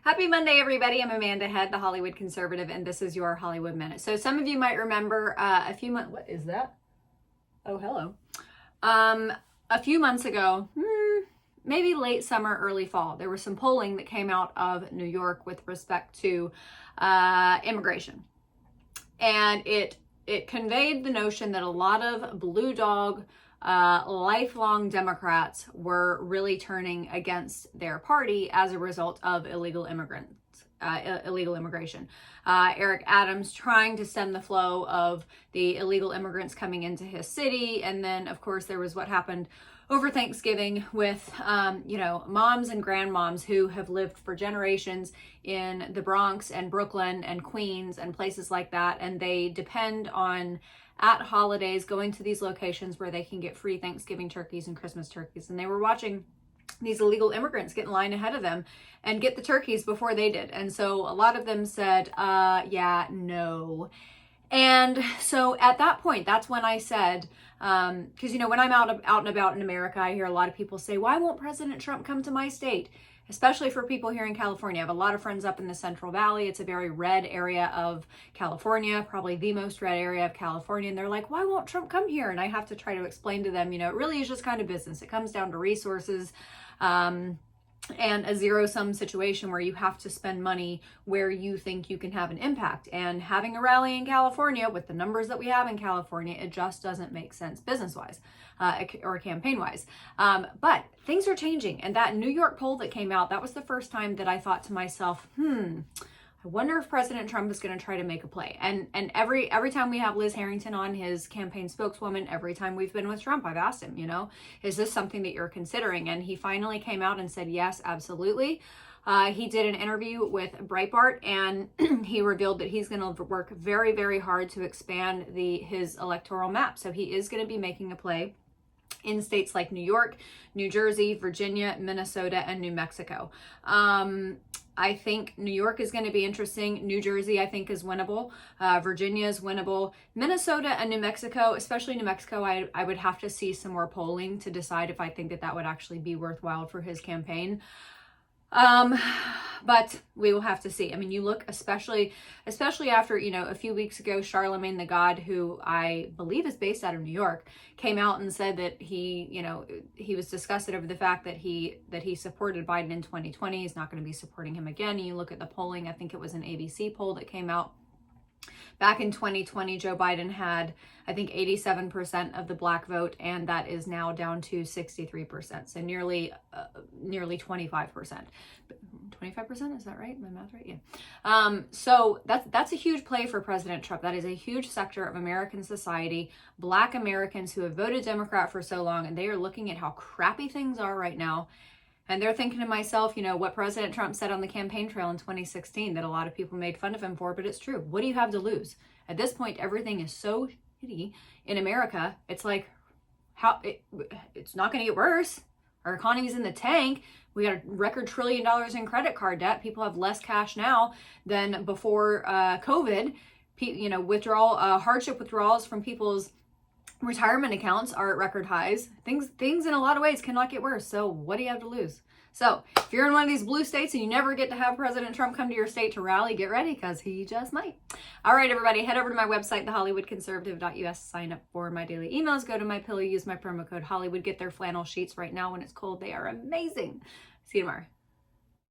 Happy Monday, everybody. I'm Amanda Head, the Hollywood Conservative, and this is your Hollywood Minute. So some of you might remember a few months, what is that? Oh, hello. A few months ago, maybe late summer, early fall, there was some polling that came out of New York with respect to immigration. And it conveyed the notion that a lot of blue dog, lifelong Democrats were really turning against their party as a result of illegal immigration. Eric Adams trying to stem the flow of the illegal immigrants coming into his city. And then, of course, there was what happened over Thanksgiving with, moms and grandmoms who have lived for generations in the Bronx and Brooklyn and Queens and places like that. And they depend on, at holidays, going to these locations where they can get free Thanksgiving turkeys and Christmas turkeys. And they were watching these illegal immigrants get in line ahead of them and get the turkeys before they did. And so a lot of them said, yeah, no. And so at that point, that's when I said, because, when I'm out and about in America, I hear a lot of people say, why won't President Trump come to my state? Especially for people here in California. I have a lot of friends up in the Central Valley. It's a very red area of California, probably the most red area of California. And they're like, why won't Trump come here? And I have to try to explain to them, it really is just kind of business. It comes down to resources. And a zero-sum situation where you have to spend money where you think you can have an impact. And having a rally in California with the numbers that we have in California, it just doesn't make sense business-wise or campaign-wise. But things are changing. And that New York poll that came out, that was the first time that I thought to myself, I wonder if President Trump is going to try to make a play. And every time we have Liz Harrington on, his campaign spokeswoman, every time we've been with Trump, I've asked him, is this something that you're considering? And he finally came out and said, yes, absolutely. He did an interview with Breitbart, and he revealed that he's going to work very, very hard to expand his electoral map. So he is going to be making a play in states like New York, New Jersey, Virginia, Minnesota, and New Mexico. I think New York is going to be interesting. New Jersey, I think, is winnable. Virginia is winnable. Minnesota and New Mexico, especially New Mexico, I would have to see some more polling to decide if I think that would actually be worthwhile for his campaign. But we will have to see. I mean, you look, especially after, a few weeks ago, Charlemagne the God, who I believe is based out of New York, came out and said that he was disgusted over the fact that he supported Biden in 2020. He's not going to be supporting him again. And you look at the polling, I think it was an ABC poll that came out. Back in 2020, Joe Biden had, I think, 87% of the black vote, and that is now down to 63%. So nearly 25%. 25%, is that right? My math right? Yeah. So that's a huge play for President Trump. That is a huge sector of American society, Black Americans who have voted Democrat for so long, and they are looking at how crappy things are right now. And they're thinking to myself, what President Trump said on the campaign trail in 2016 that a lot of people made fun of him for, but it's true. What do you have to lose? At this point, everything is so shitty in America. It's like, it's not going to get worse. Our economy's in the tank. We got a record $1 trillion in credit card debt. People have less cash now than before COVID. Hardship withdrawals from people's retirement accounts are at record highs. Things in a lot of ways cannot get worse. So what do you have to lose? So if you're in one of these blue states and you never get to have President Trump come to your state to rally, get ready, because he just might. All right, everybody, head over to my website, thehollywoodconservative.us, sign up for my daily emails, go to my pillow, use my promo code Hollywood, get their flannel sheets right now when it's cold. They are amazing. See you tomorrow.